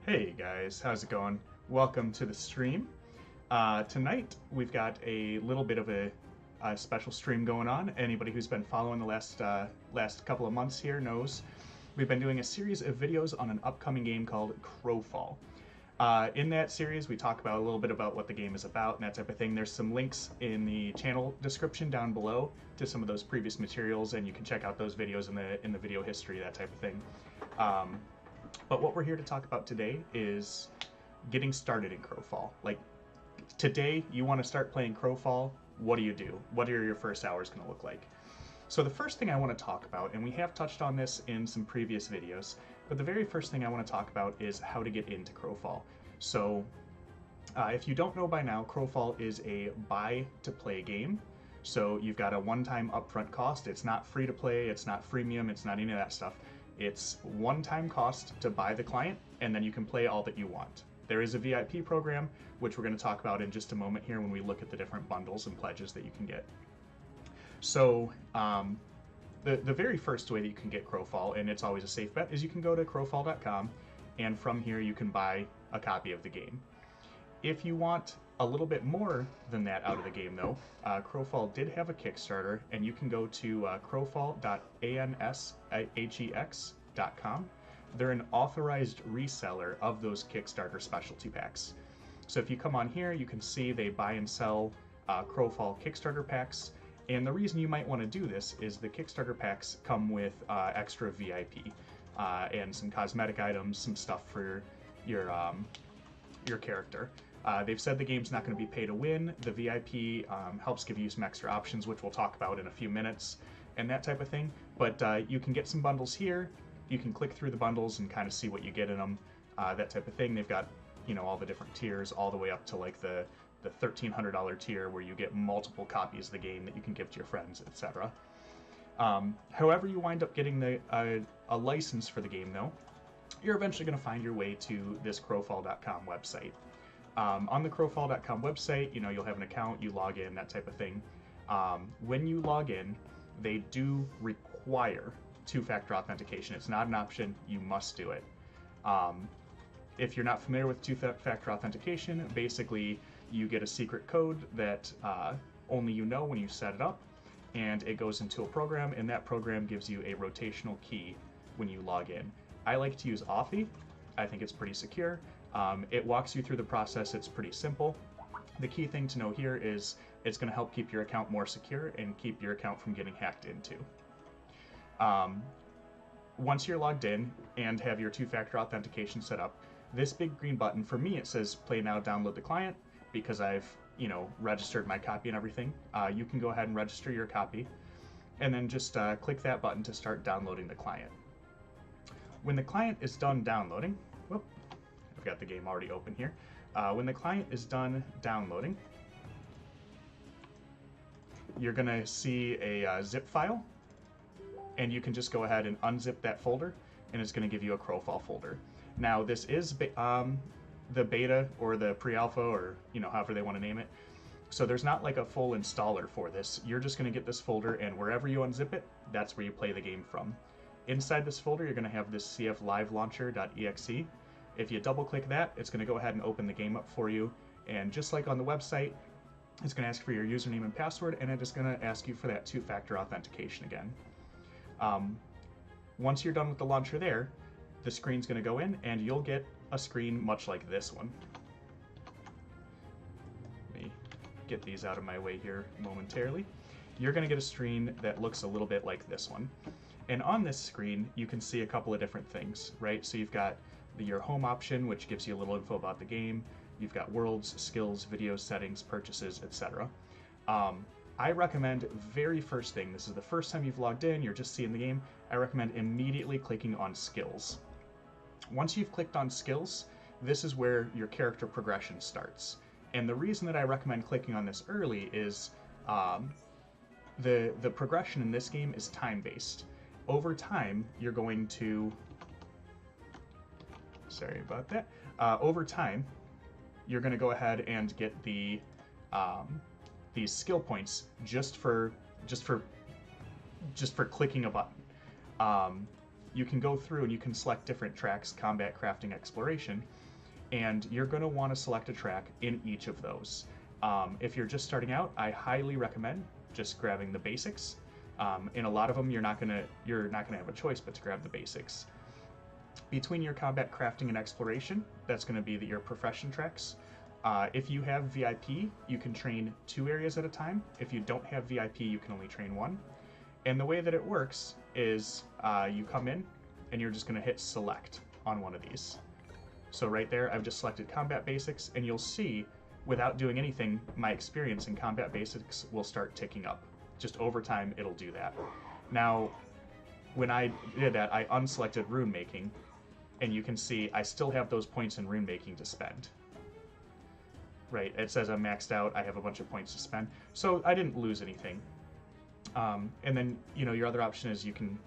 Hey guys, how's it going? Welcome to the stream. Tonight we've got a little bit of a special stream going on. Anybody who's been following the last couple of months here knows we've been doing a series of videos on an upcoming game called Crowfall. In that series, we talk about a little bit about what the game is about and that type of thing. There's some links in the channel description down below to some of those previous materials, and you can check out those videos in the video history, that type of thing. But what we're here to talk about today is getting started in Crowfall. Like, today you want to start playing Crowfall, what do you do? What are your first hours going to look like? So the first thing I want to talk about, and we have touched on this in some previous videos, but the very first thing I want to talk about is how to get into Crowfall. So if you don't know by now, Crowfall is a buy-to-play game. So you've got a one-time upfront cost. It's not free to play, it's not freemium, it's not any of that stuff. It's one-time cost to buy the client, and then you can play all that you want. There is a VIP program, which we're going to talk about in just a moment here when we look at the different bundles and pledges that you can get. So the very first way that you can get Crowfall, and it's always a safe bet, is you can go to crowfall.com, and from here you can buy a copy of the game. If you want a little bit more than that out of the game, though, Crowfall did have a Kickstarter, and you can go to crowfall.anshex.com. They're an authorized reseller of those Kickstarter specialty packs. So if you come on here, you can see they buy and sell Crowfall Kickstarter packs. And the reason you might want to do this is the Kickstarter packs come with extra VIP and some cosmetic items, some stuff for your character. They've said the game's not going to be pay to win. The VIP helps give you some extra options, which we'll talk about in a few minutes, and that type of thing. But you can get some bundles here. You can click through the bundles and kind of see what you get in them, that type of thing. They've got, all the different tiers, all the way up to like the $1,300 tier where you get multiple copies of the game that you can give to your friends, etc. However you wind up getting a license for the game, though, you're eventually going to find your way to this crowfall.com website. On the crowfall.com website, you'll have an account, you log in, that type of thing. When you log in, they do require two-factor authentication. It's not an option, you must do it. If you're not familiar with two-factor authentication, basically you get a secret code that only you know when you set it up, and it goes into a program, and that program gives you a rotational key when you log in. I like to use Authy. I think it's pretty secure. It walks you through the process. It's pretty simple. The key thing to know here is it's going to help keep your account more secure and keep your account from getting hacked into. Once you're logged in and have your two-factor authentication set up, this big green button, for me it says play now, download the client, because I've registered my copy and everything. You can go ahead and register your copy and then just click that button to start downloading the client. When the client is done downloading, I've got the game already open here. When the client is done downloading, you're going to see a zip file, and you can just go ahead and unzip that folder, and it's going to give you a Crowfall folder. Now, this is the beta or the pre-alpha, or however they want to name it. So there's not like a full installer for this. You're just going to get this folder, and wherever you unzip it, that's where you play the game from. Inside this folder, you're going to have this cflivelauncher.exe. If you double click that, it's going to go ahead and open the game up for you. And just like on the website, it's going to ask for your username and password, and it is going to ask you for that two-factor authentication again. Once you're done with the launcher there, the screen's going to go in, and you'll get a screen much like this one. Let me get these out of my way here momentarily. You're going to get a screen that looks a little bit like this one. And on this screen, you can see a couple of different things, right? So you've got your home option, which gives you a little info about the game. You've got worlds, skills, video settings, purchases, etc. I recommend very first thing, this is the first time you've logged in, you're just seeing the game, I recommend immediately clicking on skills. Once you've clicked on skills, this is where your character progression starts. And the reason that I recommend clicking on this early is the progression in this game is time-based. Over time, you're going to, sorry about that, over time, you're going to go ahead and get these skill points just for clicking a button. you can go through and you can select different tracks: combat, crafting, exploration, and you're going to want to select a track in each of those. If you're just starting out, I highly recommend just grabbing the basics. In a lot of them, you're not gonna have a choice but to grab the basics. Between your combat, crafting, and exploration, that's going to be your profession tracks. If you have VIP, you can train 2 areas at a time. If you don't have VIP, you can only train 1. And the way that it works is you come in and you're just going to hit select on one of these. So right there, I've just selected combat basics, and you'll see, without doing anything, my experience in combat basics will start ticking up. Just over time, it'll do that. Now, when I did that, I unselected rune making, and you can see I still have those points in rune making to spend. Right, it says I'm maxed out, I have a bunch of points to spend, so I didn't lose anything. And then, your other option is you can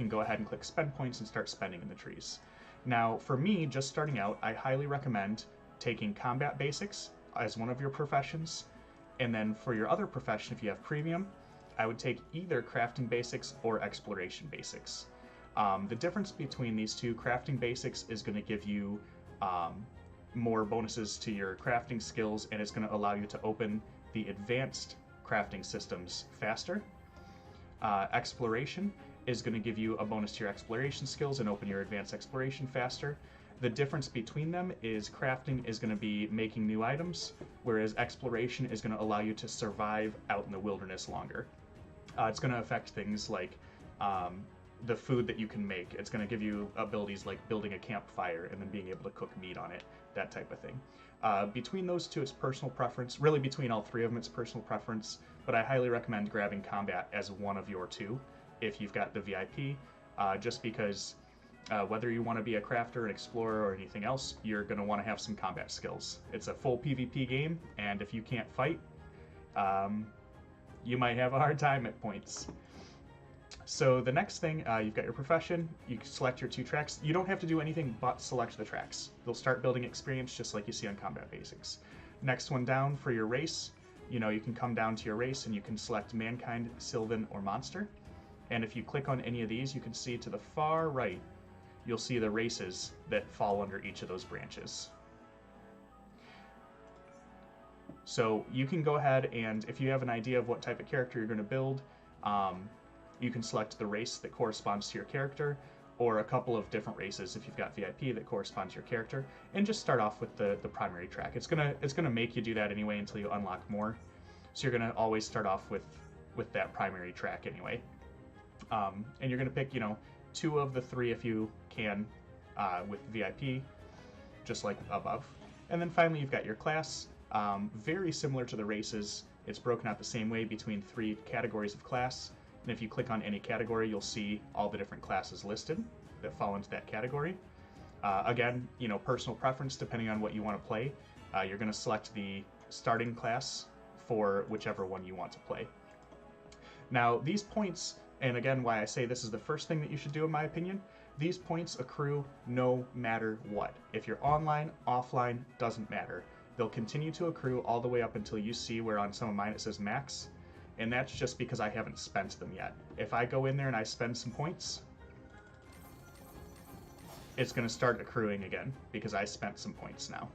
go ahead and click spend points and start spending in the trees. Now, for me, just starting out, I highly recommend taking combat basics as one of your professions, and then for your other profession, if you have premium, I would take either crafting basics or exploration basics. The difference between these two: crafting basics is going to give you more bonuses to your crafting skills, and it's going to allow you to open the advanced crafting systems faster. Exploration is going to give you a bonus to your exploration skills and open your advanced exploration faster. The difference between them is crafting is going to be making new items, whereas exploration is going to allow you to survive out in the wilderness longer. It's going to affect things like the food that you can make. It's going to give you abilities like building a campfire and then being able to cook meat on it, that type of thing. Between those two, it's personal preference. Really, between all 3 of them, it's personal preference, but I highly recommend grabbing combat as one of your 2 if you've got the VIP, just because whether you want to be a crafter, an explorer, or anything else, you're going to want to have some combat skills. It's a full PvP game, and if you can't fight, you might have a hard time at points. So the next thing, you've got your profession, you can select your 2 tracks. You don't have to do anything but select the tracks. They'll start building experience just like you see on combat basics. Next one down, for your race, you can come down to your race and you can select mankind, sylvan, or monster. And if you click on any of these, you can see to the far right, you'll see the races that fall under each of those branches. So you can go ahead and, if you have an idea of what type of character you're going to build, you can select the race that corresponds to your character, or a couple of different races if you've got VIP that correspond to your character, and just start off with the primary track. It's gonna make you do that anyway until you unlock more. So you're gonna always start off with that primary track anyway. And you're gonna pick 2 of the 3 if you can with VIP, just like above. And then finally you've got your class. Very similar to the races, it's broken out the same way between 3 categories of class. And if you click on any category, you'll see all the different classes listed that fall into that category. Again, personal preference, depending on what you want to play. You're going to select the starting class for whichever one you want to play. Now, these points, and again, why I say this is the first thing that you should do in my opinion, these points accrue no matter what. If you're online, offline, doesn't matter. They'll continue to accrue all the way up until you see where on some of mine it says max. And that's just because I haven't spent them yet. If I go in there and I spend some points, it's going to start accruing again because I spent some points now.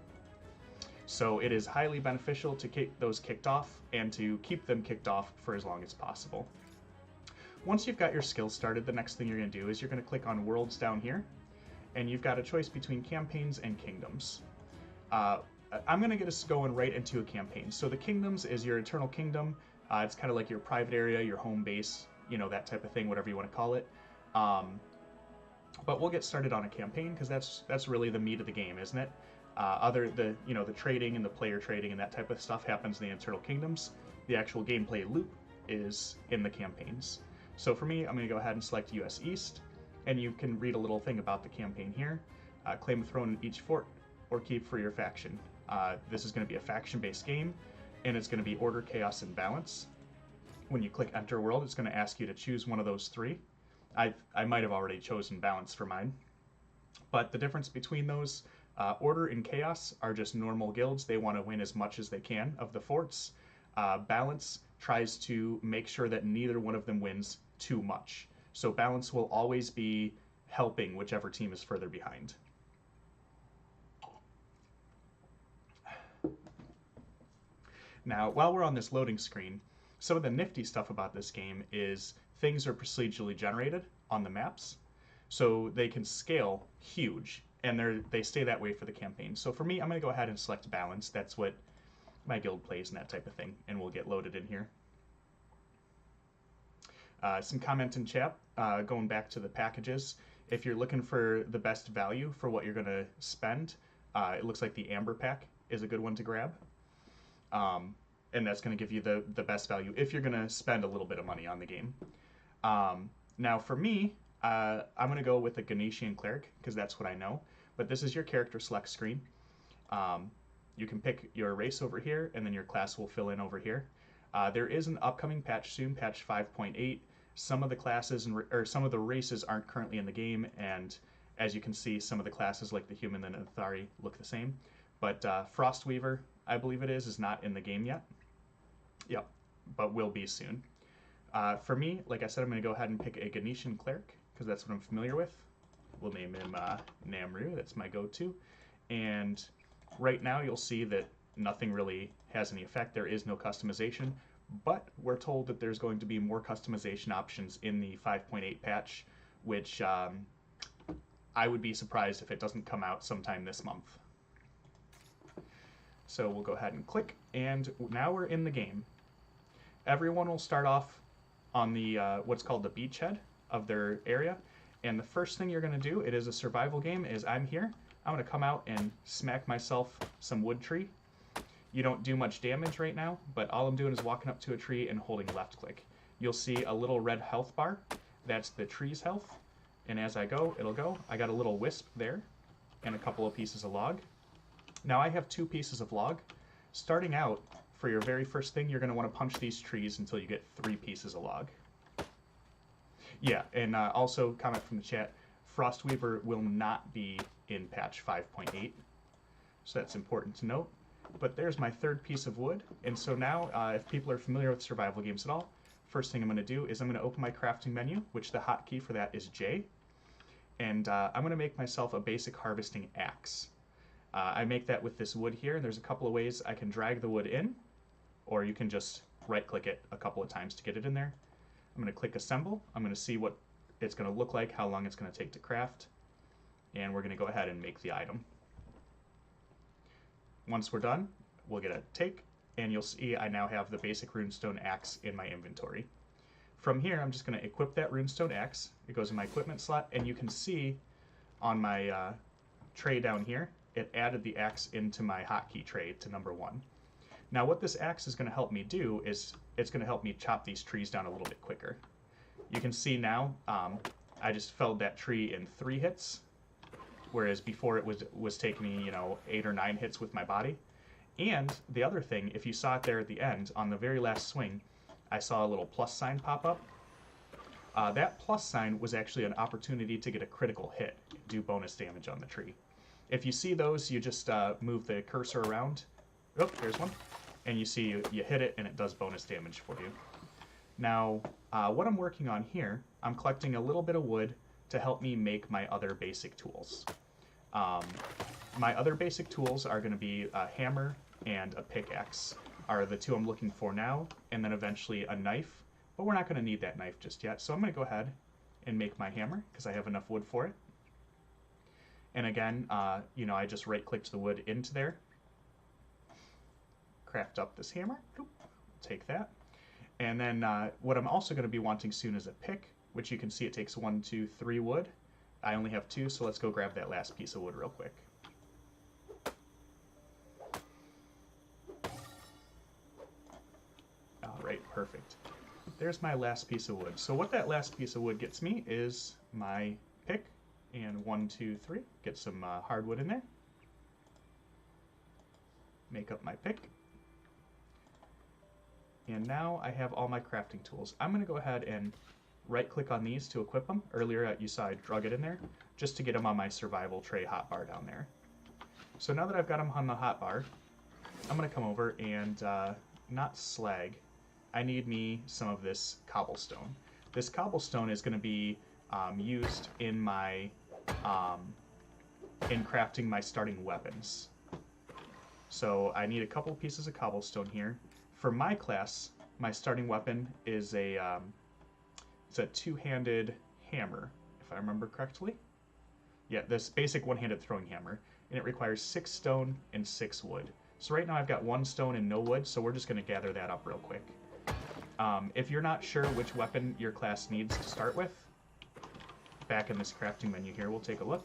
So it is highly beneficial to keep those kicked off and to keep them kicked off for as long as possible. Once you've got your skills started, the next thing you're going to do is you're going to click on Worlds down here, and you've got a choice between campaigns and kingdoms. I'm going to get us going right into a campaign. So the kingdoms is your Eternal Kingdom. It's kind of like your private area, your home base, that type of thing, whatever you want to call it. But we'll get started on a campaign because that's really the meat of the game, isn't it? The trading and the player trading and that type of stuff happens in the Eternal Kingdoms. The actual gameplay loop is in the campaigns. So for me, I'm going to go ahead and select US East, and you can read a little thing about the campaign here. Claim a throne in each fort or keep for your faction. This is going to be a faction-based game, and it's going to be order, chaos, and balance. When you click enter world, it's going to ask you to choose one of those 3. I might have already chosen balance for mine. But the difference between those, order and chaos are just normal guilds. They want to win as much as they can of the forts. Balance tries to make sure that neither one of them wins too much. So balance will always be helping whichever team is further behind. Now, while we're on this loading screen, some of the nifty stuff about this game is things are procedurally generated on the maps, so they can scale huge, and they stay that way for the campaign. So for me, I'm going to go ahead and select balance. That's what my guild plays and that type of thing, and we'll get loaded in here. Some comment in chat, going back to the packages. If you're looking for the best value for what you're going to spend, it looks like the Amber pack is a good one to grab. And that's going to give you the best value if you're going to spend a little bit of money on the game. Now for me, I'm going to go with the Ganesian Cleric because that's what I know. But this is your character select screen. You can pick your race over here, and then your class will fill in over here. There is an upcoming patch soon, patch 5.8. Some of the classes or some of the races aren't currently in the game, and as you can see, some of the classes like the Human and the Athari look the same. But Frostweaver, I believe it is not in the game yet. Yep, but will be soon. For me, like I said, I'm going to go ahead and pick a Ganesian Cleric, because that's what I'm familiar with. We'll name him Namru, that's my go-to. And right now you'll see that nothing really has any effect. There is no customization, but we're told that there's going to be more customization options in the 5.8 patch, which I would be surprised if it doesn't come out sometime this month. So we'll go ahead and click, and now we're in the game. Everyone will start off on the what's called the beachhead of their area, and the first thing you're going to do, it is a survival game, is I'm here. I'm going to come out and smack myself some wood tree. You don't do much damage right now, but all I'm doing is walking up to a tree and holding left click. You'll see a little red health bar. That's the tree's health, and as I go, it'll go. I got a little wisp there and a couple of pieces of log. Now I have 2 pieces of log. Starting out, for your very first thing, you're going to want to punch these trees until you get 3 pieces of log. Yeah, and also comment from the chat, Frostweaver will not be in patch 5.8, so that's important to note. But there's my 3rd piece of wood, and so now, if people are familiar with survival games at all, first thing I'm going to do is I'm going to open my crafting menu, which the hotkey for that is J, and I'm going to make myself a basic harvesting axe. I make that with this wood here, and there's a couple of ways I can drag the wood in, or you can just right-click it a couple of times to get it in there. I'm going to click Assemble. I'm going to see what it's going to look like, how long it's going to take to craft, and we're going to go ahead and make the item. Once we're done, we'll get a take, and you'll see I now have the basic runestone axe in my inventory. From here, I'm just going to equip that runestone axe. It goes in my equipment slot, and you can see on my tray down here, it added the axe into my hotkey tray to number 1. Now what this axe is going to help me do is it's going to help me chop these trees down a little bit quicker. You can see now I just felled that tree in 3 hits, whereas before it was taking me 8 or 9 hits with my body. And the other thing, if you saw it there at the end, on the very last swing, I saw a little plus sign pop up. That plus sign was actually an opportunity to get a critical hit, do bonus damage on the tree. If you see those, you just move the cursor around. Oh, there's one. And you see you hit it and it does bonus damage for you. Now, what I'm working on here, I'm collecting a little bit of wood to help me make my other basic tools. My other basic tools are going to be a hammer and a pickaxe are the 2 I'm looking for now, and then eventually a knife, but we're not going to need that knife just yet. So I'm going to go ahead and make my hammer because I have enough wood for it. And again, I just right-clicked the wood into there, craft up this hammer, take that. And then what I'm also going to be wanting soon is a pick, which you can see it takes 1, 2, 3 wood. I only have 2, so let's go grab that last piece of wood real quick. All right, perfect. There's my last piece of wood. So what that last piece of wood gets me is my pick, and 1, 2, 3. Get some hardwood in there. Make up my pick. And now I have all my crafting tools. I'm going to go ahead and right-click on these to equip them. Earlier you saw I drug it in there, just to get them on my survival tray hotbar down there. So now that I've got them on the hotbar, I'm going to come over and, not slag, I need me some of this cobblestone. this cobblestone is going to be used in my in crafting my starting weapons. So I need a couple pieces of cobblestone here. For my class, my starting weapon is it's a two-handed hammer, if I remember correctly. Yeah, this basic one-handed throwing hammer, and it requires 6 stone and 6 wood. So right now I've got 1 stone and no wood, so we're just going to gather that up real quick. If you're not sure which weapon your class needs to start with, back in this crafting menu here, we'll take a look.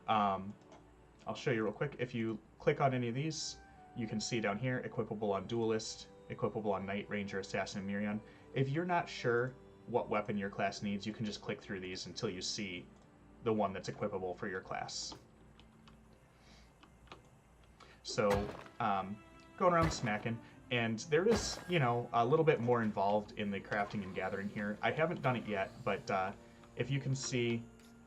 I'll show you real quick. If you click on any of these, you can see down here, equipable on Duelist, equipable on Knight, Ranger, Assassin, and Mirion. If you're not sure what weapon your class needs, you can just click through these until you see the one that's equipable for your class. So, going around smacking, and there is, you know, a little bit more involved in the crafting and gathering here. I haven't done it yet, but if you can see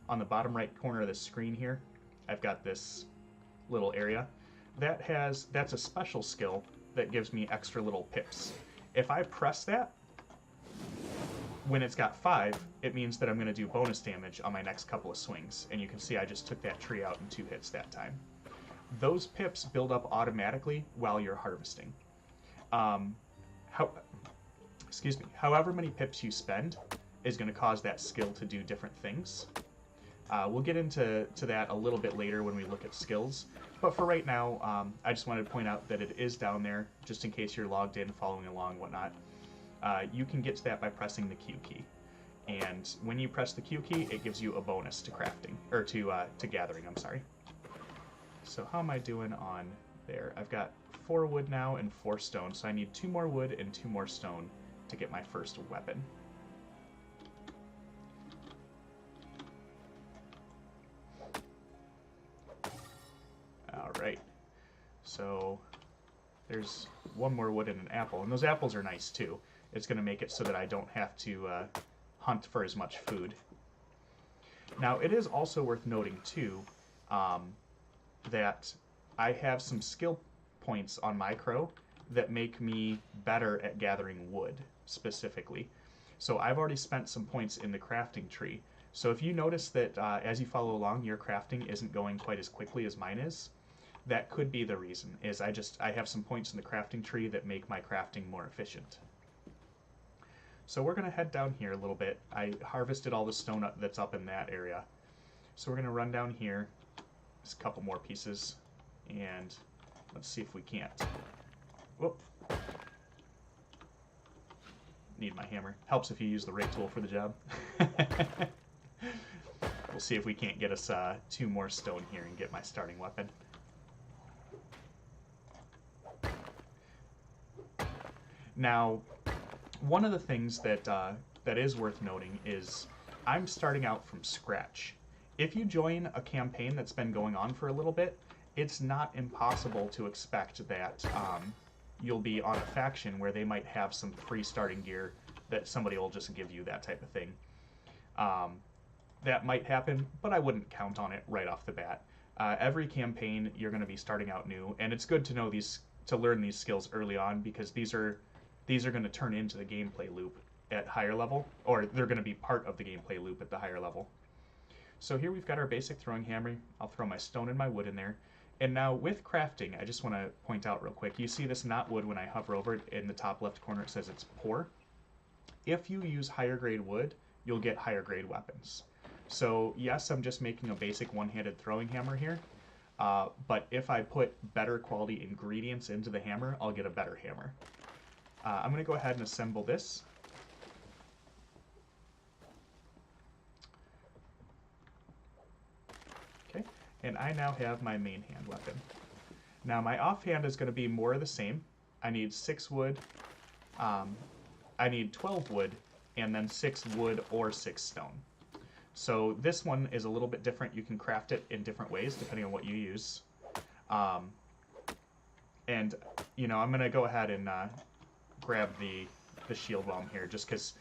on the bottom right corner of the screen here, I've got this little area. That's a special skill that gives me extra little pips. If I press that, when it's got 5, it means that I'm going to do bonus damage on my next couple of swings. And you can see I just took that tree out in 2 hits that time. Those pips build up automatically while you're harvesting. However many pips you spend is going to cause that skill to do different things. We'll get into that a little bit later when we look at skills. But for right now, I just wanted to point out that it is down there, just in case you're logged in, following along, whatnot. You can get to that by pressing the Q key. And when you press the Q key, it gives you a bonus to crafting, or to gathering, I'm sorry. So how am I doing on there? I've got 4 wood now and 4 stone, so I need 2 more wood and 2 more stone to get my first weapon. Alright, so there's 1 more wood and an apple, and those apples are nice too. It's going to make it so that I don't have to hunt for as much food. Now, it is also worth noting too that I have some skill points on my crow that make me better at gathering wood, specifically. So I've already spent some points in the crafting tree. So if you notice that as you follow along, your crafting isn't going quite as quickly as mine is, that could be the reason, is I have some points in the crafting tree that make my crafting more efficient. So we're going to head down here a little bit. I harvested all the stone that's up in that area. So we're going to run down here. There's a couple more pieces. And let's see if we can't. Whoop. Need my hammer. Helps if you use the right tool for the job. We'll see if we can't get us 2 more stone here and get my starting weapon. Now, one of the things that is worth noting is I'm starting out from scratch. If you join a campaign that's been going on for a little bit, it's not impossible to expect that you'll be on a faction where they might have some free starting gear that somebody will just give you, that type of thing. That might happen, but I wouldn't count on it right off the bat. Every campaign you're going to be starting out new, and it's good to know to learn these skills early on, because these are going to turn into the gameplay loop at higher level, or they're going to be part of the gameplay loop at the higher level. So here we've got our basic throwing hammer. I'll throw my stone and my wood in there. And now with crafting, I just want to point out real quick, you see this not wood when I hover over it. In the top left corner it says it's poor. If you use higher grade wood, you'll get higher grade weapons. So yes, I'm just making a basic one-handed throwing hammer here, but if I put better quality ingredients into the hammer, I'll get a better hammer. I'm going to go ahead and assemble this. Okay, and I now have my main hand weapon. Now my offhand is going to be more of the same. I need 6 wood, I need 12 wood, and then 6 wood or 6 stone. So this one is a little bit different. You can craft it in different ways depending on what you use. And, you know, I'm going to go ahead and grab the shield while I'm here, just because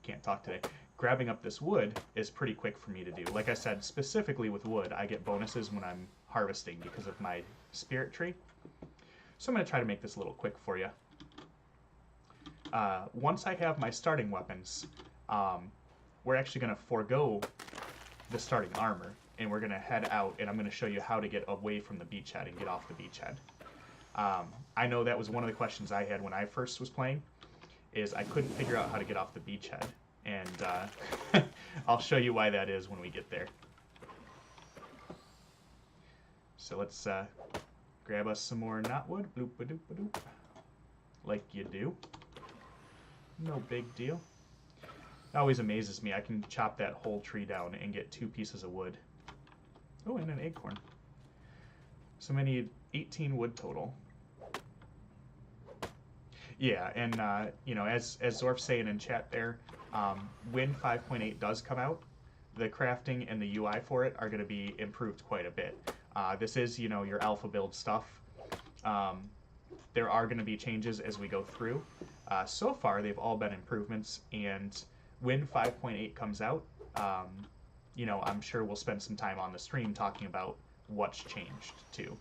can't talk today. Grabbing up this wood is pretty quick for me to do. Like I said, specifically with wood, I get bonuses when I'm harvesting because of my spirit tree. So I'm going to try to make this a little quick for you. once I have my starting weapons, we're actually going to forego the starting armor, and we're going to head out, and I'm going to show you how to get away from the beachhead and get off the beachhead. I know that was one of the questions I had when I first was playing, is I couldn't figure out how to get off the beachhead, and I'll show you why that is when we get there. So let's grab us some more knotwood, bloop-a-doop-a-doop, like you do. No big deal. It always amazes me. I can chop that whole tree down and get 2 pieces of wood. Oh, and an acorn. So I need 18 wood total. Yeah, and you know, as Zorf's saying in chat there, when 5.8 does come out, the crafting and the UI for it are going to be improved quite a bit. This is, you know, your alpha build stuff. There are going to be changes as we go through. So far, they've all been improvements, and when 5.8 comes out, you know, I'm sure we'll spend some time on the stream talking about what's changed too.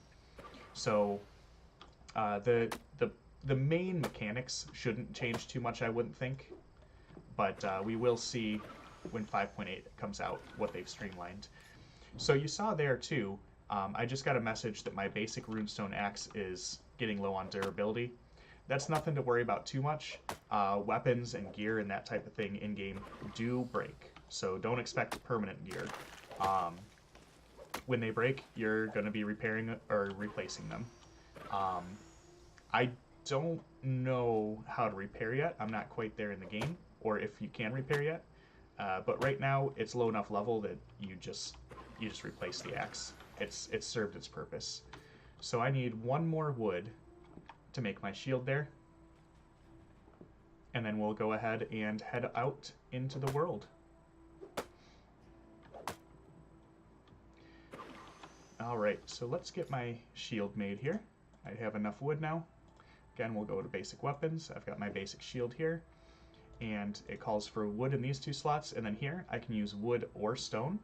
So the main mechanics shouldn't change too much, I wouldn't think, but we will see when 5.8 comes out what they've streamlined. So you saw there too, I just got a message that my basic runestone axe is getting low on durability. That's nothing to worry about too much. Weapons and gear and that type of thing in-game do break, so don't expect permanent gear. When they break, you're going to be repairing or replacing them. I don't know how to repair yet. I'm not quite there in the game, or if you can repair yet. But right now, it's low enough level that you just replace the axe. It's served its purpose. So I need 1 more wood to make my shield there, and then we'll go ahead and head out into the world. Alright, so let's get my shield made here. I have enough wood now. Again, we'll go to basic weapons. I've got my basic shield here, and it calls for wood in these 2 slots, and then here I can use wood or stone,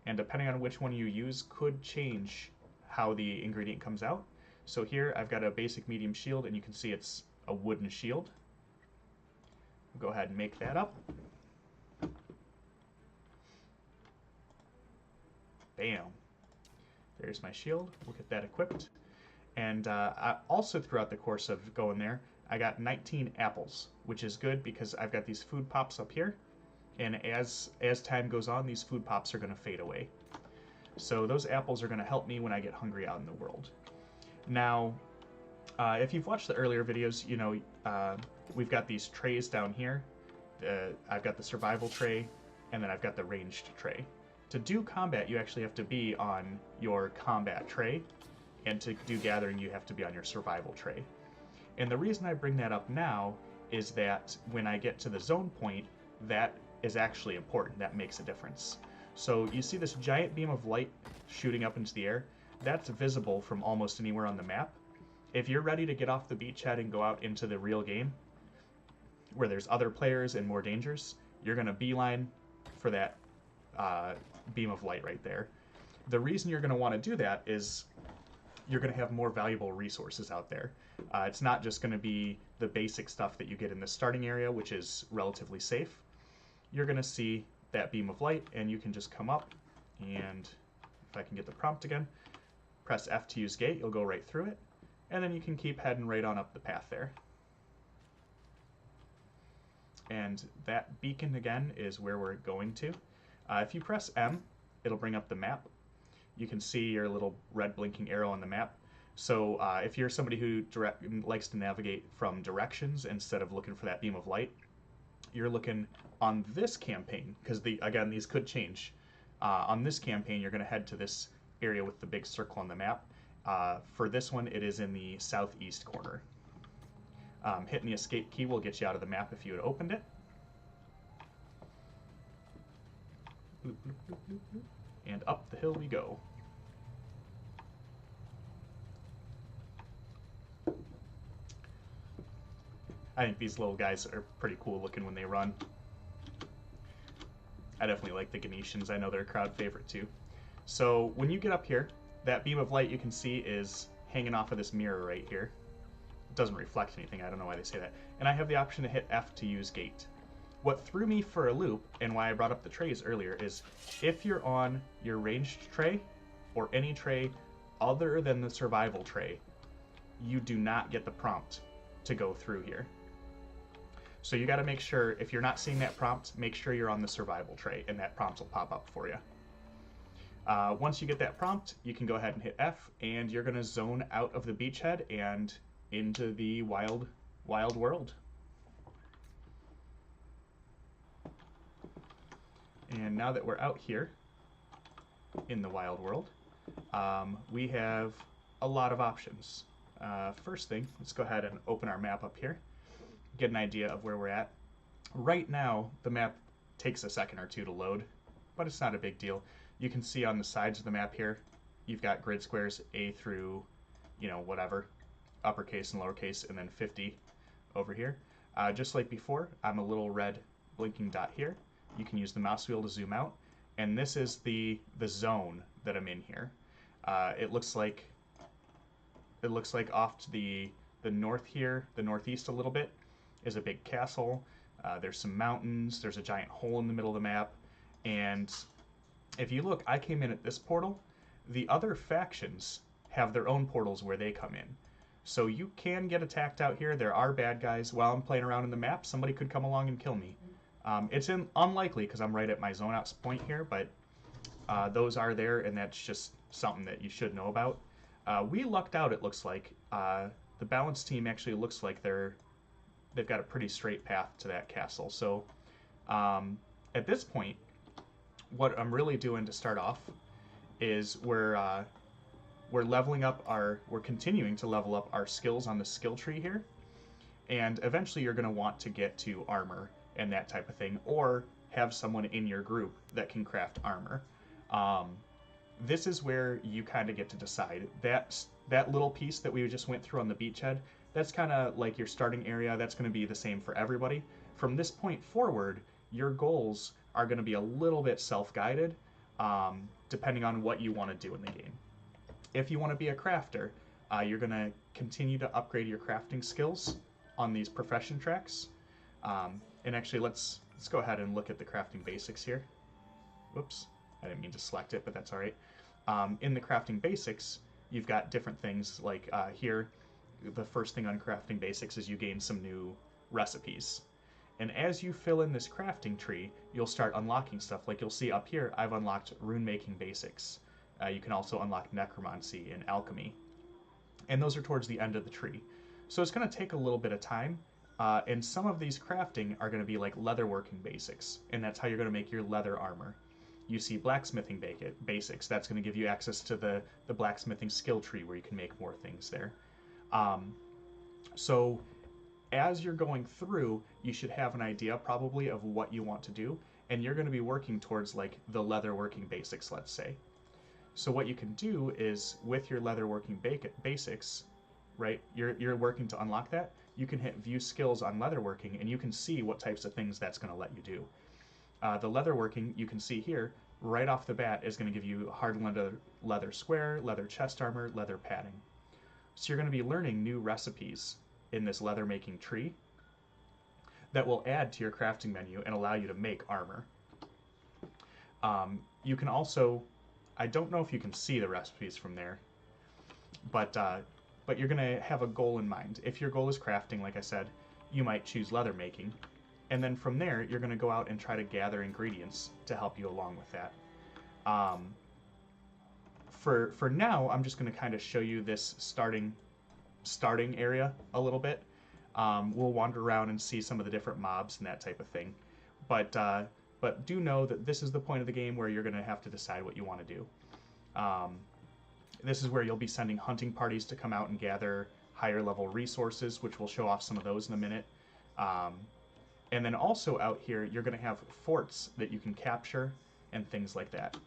and depending on which one you use could change how the ingredient comes out. So here I've got a basic medium shield, and you can see it's a wooden shield. We'll go ahead and make that up. Bam. There's my shield. We'll get that equipped. And I also, throughout the course of going there, I got 19 apples, which is good because I've got these food pops up here, and as time goes on, these food pops are going to fade away. So those apples are going to help me when I get hungry out in the world. Now, if you've watched the earlier videos, you know, we've got these trays down here. I've got the survival tray, and then I've got the ranged tray. To do combat, you actually have to be on your combat tray, and to do gathering, you have to be on your survival tray. And the reason I bring that up now is that when I get to the zone point, that is actually important. That makes a difference. So you see this giant beam of light shooting up into the air? That's visible from almost anywhere on the map. If you're ready to get off the beachhead and go out into the real game, where there's other players and more dangers, you're going to beeline for that beam of light right there. The reason you're going to want to do that is you're going to have more valuable resources out there. It's not just going to be the basic stuff that you get in the starting area, which is relatively safe. You're going to see that beam of light, and you can just come up, and if I can get the prompt again, press F to use gate, you'll go right through it, and then you can keep heading right on up the path there. And that beacon again is where we're going to. If you press M, it'll bring up the map. You can see your little red blinking arrow on the map. So if you're somebody who likes to navigate from directions instead of looking for that beam of light, you're looking on this campaign, because again, these could change. On this campaign, you're going to head to this area with the big circle on the map. For this one, it is in the southeast corner. Hitting the escape key will get you out of the map if you had opened it. Bloop, bloop, bloop, bloop, bloop. And up the hill we go. I think these little guys are pretty cool looking when they run. I definitely like the Ganetians. I know they're a crowd favorite too. So when you get up here, that beam of light you can see is hanging off of this mirror right here. doesn't reflect anything. I don't know why they say that. And I have the option to hit F to use gate. What threw me for a loop, and why I brought up the trays earlier, is if you're on your ranged tray, or any tray other than the survival tray, you do not get the prompt to go through here. So you got to make sure, if you're not seeing that prompt, make sure you're on the survival tray, and that prompt will pop up for you. Once you get that prompt, you can go ahead and hit F, and you're going to zone out of the beachhead and into the wild world. And now that we're out here in the wild world, we have a lot of options. First thing, let's go ahead and open our map up here, get an idea of where we're at. Right now, the map takes a second or two to load, but it's not a big deal. You can see on the sides of the map here, you've got grid squares A through, whatever, uppercase and lowercase, and then 50 over here. Just like before, I'm a little red blinking dot here. You can use the mouse wheel to zoom out, and this is the zone that I'm in here. It looks like off to the north here, the northeast a little bit, is a big castle. There's some mountains. There's a giant hole in the middle of the map, and if you look, I came in at this portal. The other factions have their own portals where they come in. So you can get attacked out here. There are bad guys. While I'm playing around in the map, somebody could come along and kill me. It's unlikely because I'm right at my zone out point here, but those are there, and that's just something that you should know about. We lucked out, it looks like. The balance team actually looks like they've got a pretty straight path to that castle. So at this point, what I'm really doing to start off is we're continuing to level up our skills on the skill tree here, and eventually you're going to want to get to armor and that type of thing, or have someone in your group that can craft armor. This is where you kind of get to decide. That little piece that we just went through on the beachhead, that's kind of like your starting area. That's going to be the same for everybody. From this point forward, your goals are going to be a little bit self-guided, depending on what you want to do in the game. If you want to be a crafter, you're going to continue to upgrade your crafting skills on these profession tracks. And actually, let's go ahead and look at the crafting basics here. Whoops, I didn't mean to select it, but that's all right. In the crafting basics, you've got different things like here. The first thing on crafting basics is you gain some new recipes. And as you fill in this crafting tree, you'll start unlocking stuff. Like you'll see up here, I've unlocked rune making basics. You can also unlock necromancy and alchemy. And those are towards the end of the tree. So it's going to take a little bit of time. And some of these crafting are going to be like leatherworking basics. And that's how you're going to make your leather armor. You see blacksmithing basics. That's going to give you access to the blacksmithing skill tree where you can make more things there. So as you're going through, you should have an idea probably of what you want to do, and you're going to be working towards like the leatherworking basics, let's say. So what you can do is with your leatherworking basics, right, you're working to unlock that, you can hit view skills on leatherworking, and you can see what types of things that's going to let you do. The leatherworking, you can see here, right off the bat, is going to give you hard leather square, leather chest armor, leather padding. So you're going to be learning new recipes in this leather making tree that will add to your crafting menu and allow you to make armor. You can also, I don't know if you can see the recipes from there, but you're going to have a goal in mind. If your goal is crafting, like I said, you might choose leather making, and then from there you're going to go out and try to gather ingredients to help you along with that. For now, I'm just going to kind of show you this starting area a little bit. We'll wander around and see some of the different mobs and that type of thing. But do know that this is the point of the game where you're going to have to decide what you want to do. This is where you'll be sending hunting parties to come out and gather higher level resources, which we'll show off some of those in a minute. And then also out here, you're going to have forts that you can capture and things like that.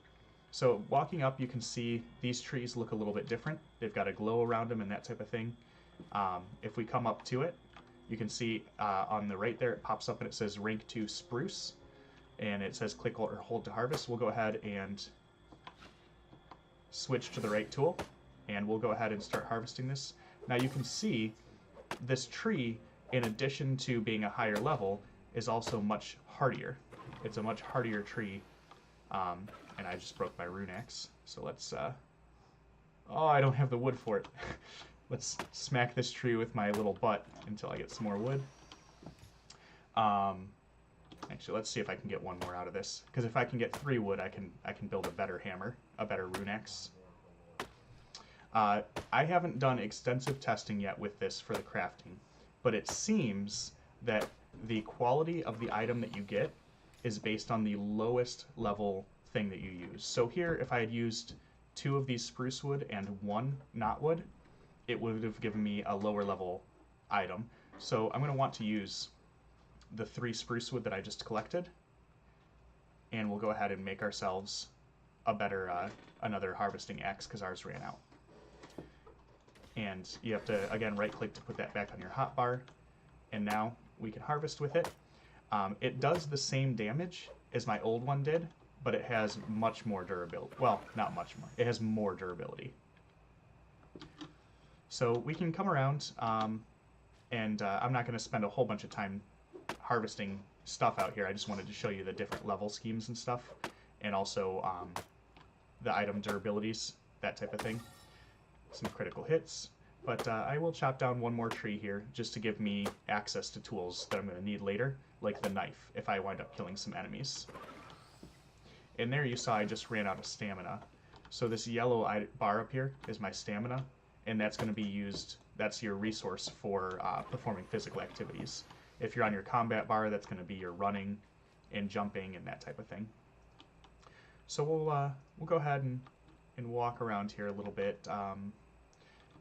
So walking up, you can see these trees look a little bit different. They've got a glow around them and that type of thing. If we come up to it, you can see on the right there, it pops up and it says rank 2 spruce. And it says click or hold to harvest. We'll go ahead and switch to the right tool. And we'll go ahead and start harvesting this. Now you can see this tree, in addition to being a higher level, is also much hardier. It's a much hardier tree. And I just broke my rune axe. So let's... Oh, I don't have the wood for it. Let's smack this tree with my little butt until I get some more wood. Actually, let's see if I can get one more out of this. Because if I can get 3 wood, I can build a better hammer, a better rune axe. I haven't done extensive testing yet with this for the crafting, but it seems that the quality of the item that you get is based on the lowest level thing that you use. So here, if I had used 2 of these spruce wood and 1 knot wood, it would have given me a lower level item. So I'm going to want to use the 3 spruce wood that I just collected, and we'll go ahead and make ourselves a better, another harvesting axe, because ours ran out. And you have to, again, right-click to put that back on your hotbar, and now we can harvest with it. It does the same damage as my old one did, but it has much more durability. Well, not much more. It has more durability. So we can come around, and I'm not going to spend a whole bunch of time harvesting stuff out here. I just wanted to show you the different level schemes and stuff, and also the item durabilities, that type of thing. Some critical hits, but I will chop down one more tree here just to give me access to tools that I'm going to need later, like the knife, if I wind up killing some enemies. And there you saw I just ran out of stamina. So this yellow bar up here is my stamina, and that's going to be used, that's your resource for performing physical activities. If you're on your combat bar, that's going to be your running and jumping and that type of thing. So we'll go ahead and walk around here a little bit.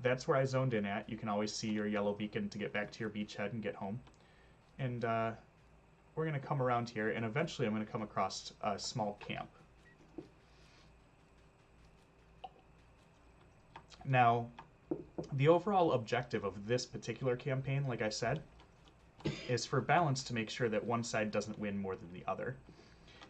That's where I zoned in at. You can always see your yellow beacon to get back to your beachhead and get home. And we're going to come around here, and eventually I'm going to come across a small camp. Now, the overall objective of this particular campaign, like I said, is for balance, to make sure that one side doesn't win more than the other.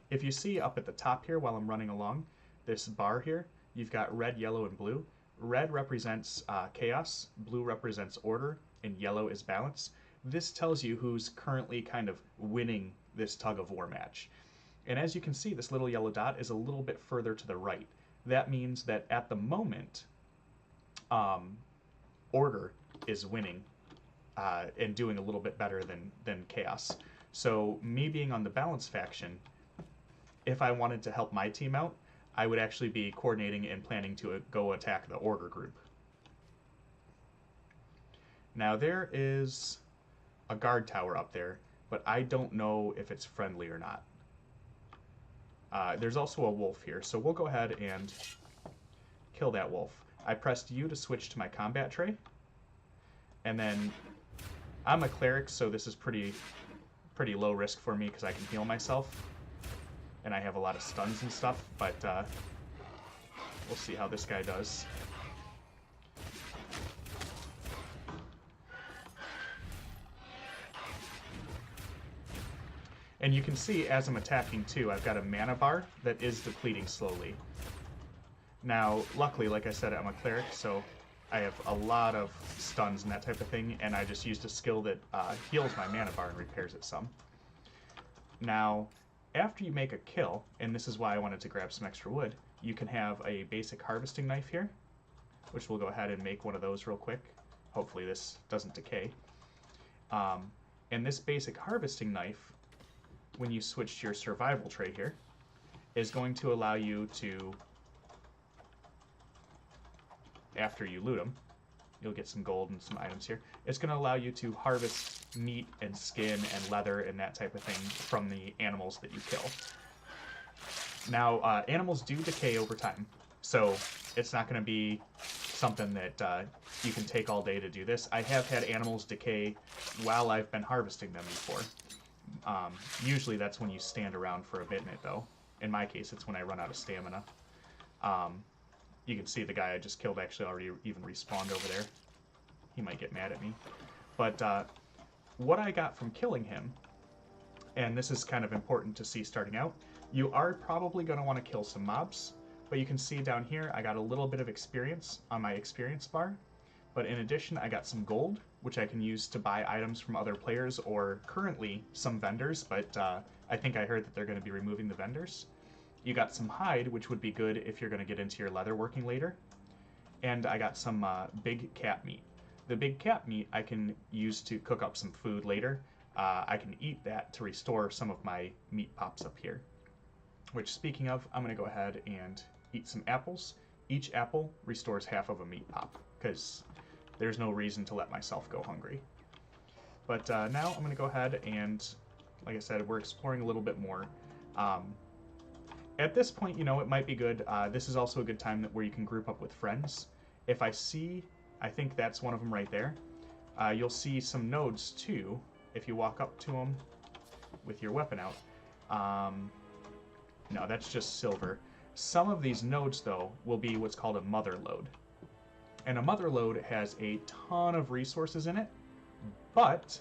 If you see up at the top here while I'm running along, this bar here, you've got red, yellow, and blue. Red represents chaos, blue represents order, and yellow is balance. This tells you who's currently kind of winning this tug-of-war match. And as you can see, this little yellow dot is a little bit further to the right. That means that at the moment, order is winning and doing a little bit better than chaos. So me being on the balance faction, if I wanted to help my team out, I would actually be coordinating and planning to go attack the order group. Now there is a guard tower up there, but I don't know if it's friendly or not. There's also a wolf here, so we'll go ahead and kill that wolf. I pressed U to switch to my combat tray, and then I'm a cleric, so this is pretty low risk for me because I can heal myself, and I have a lot of stuns and stuff, but we'll see how this guy does. And you can see as I'm attacking too, I've got a mana bar that is depleting slowly. Now, luckily, like I said, I'm a cleric, so I have a lot of stuns and that type of thing, and I just used a skill that heals my mana bar and repairs it some. Now, after you make a kill, and this is why I wanted to grab some extra wood, you can have a basic harvesting knife here, which we'll go ahead and make one of those real quick. Hopefully this doesn't decay. And this basic harvesting knife, when you switch to your survival tray here, is going to allow you to, after you loot them, you'll get some gold and some items here. It's going to allow you to harvest meat and skin and leather and that type of thing from the animals that you kill. Now, animals do decay over time, so it's not going to be something that you can take all day to do this. I have had animals decay while I've been harvesting them before. Usually that's when you stand around for a bit in it, though. In my case, it's when I run out of stamina. You can see the guy I just killed actually already even respawned over there. He might get mad at me. But what I got from killing him, and this is kind of important to see starting out, you are probably going to want to kill some mobs, but you can see down here I got a little bit of experience on my experience bar, but in addition I got some gold, which I can use to buy items from other players or currently some vendors, but I think I heard that they're going to be removing the vendors. You got some hide, which would be good if you're going to get into your leather working later. And I got some big cat meat. The big cat meat I can use to cook up some food later. I can eat that to restore some of my meat pops up here. Which, speaking of, I'm going to go ahead and eat some apples. Each apple restores half of a meat pop, because there's no reason to let myself go hungry. But now I'm going to go ahead and, like I said, we're exploring a little bit more. At this point, it might be good. This is also a good time where you can group up with friends. If I think that's one of them right there. You'll see some nodes too, if you walk up to them with your weapon out. No, that's just silver. Some of these nodes, though, will be what's called a mother lode. And a mother lode has a ton of resources in it, but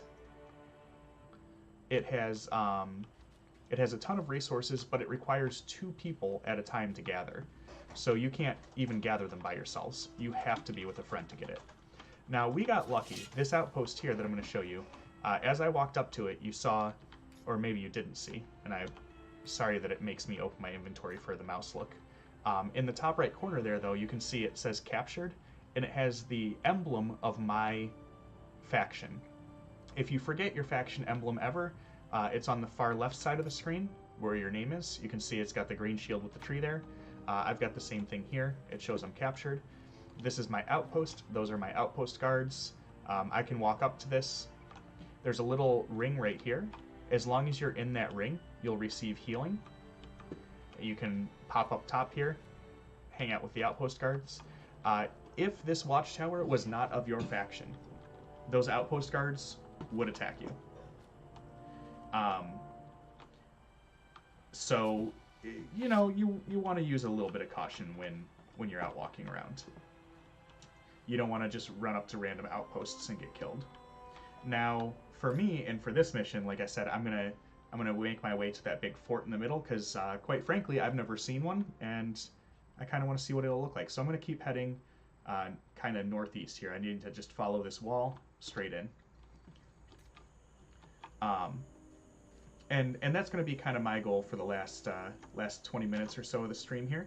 it has a ton of resources, but it requires 2 people at a time to gather. So you can't even gather them by yourselves. You have to be with a friend to get it. Now, we got lucky. This outpost here that I'm going to show you, as I walked up to it, you saw, or maybe you didn't see, and I'm sorry that it makes me open my inventory for the mouse look. In the top right corner there, though, you can see it says captured, and it has the emblem of my faction. If you forget your faction emblem ever, it's on the far left side of the screen where your name is. You can see it's got the green shield with the tree there. I've got the same thing here. It shows I'm captured. This is my outpost. Those are my outpost guards. I can walk up to this. There's a little ring right here. As long as you're in that ring, you'll receive healing. You can pop up top here, hang out with the outpost guards. If this watchtower was not of your faction, those outpost guards would attack you. So, you want to use a little bit of caution when you're out walking around. You don't want to just run up to random outposts and get killed. Now, for me and for this mission, like I said, I'm gonna make my way to that big fort in the middle because, quite frankly, I've never seen one, and I kind of want to see what it'll look like. So I'm gonna keep heading kind of northeast here. I need to just follow this wall straight in. And that's going to be kind of my goal for the last 20 minutes or so of the stream here.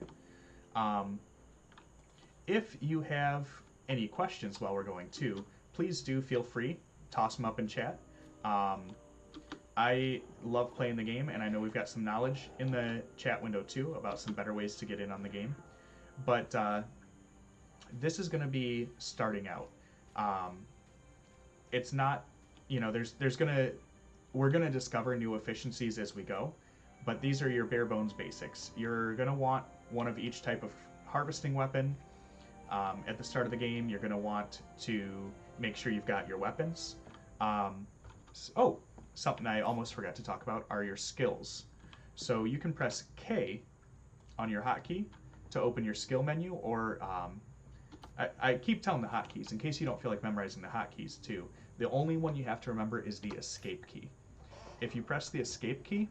If you have any questions while we're going too, please do feel free, toss them up in chat. I love playing the game, and I know we've got some knowledge in the chat window too about some better ways to get in on the game. But this is going to be starting out. It's not, we're going to discover new efficiencies as we go, but these are your bare bones basics. You're going to want one of each type of harvesting weapon. At the start of the game, you're going to want to make sure you've got your weapons. Something I almost forgot to talk about are your skills. So you can press K on your hotkey to open your skill menu, or I keep telling the hotkeys in case you don't feel like memorizing the hotkeys too. The only one you have to remember is the escape key. If you press the escape key,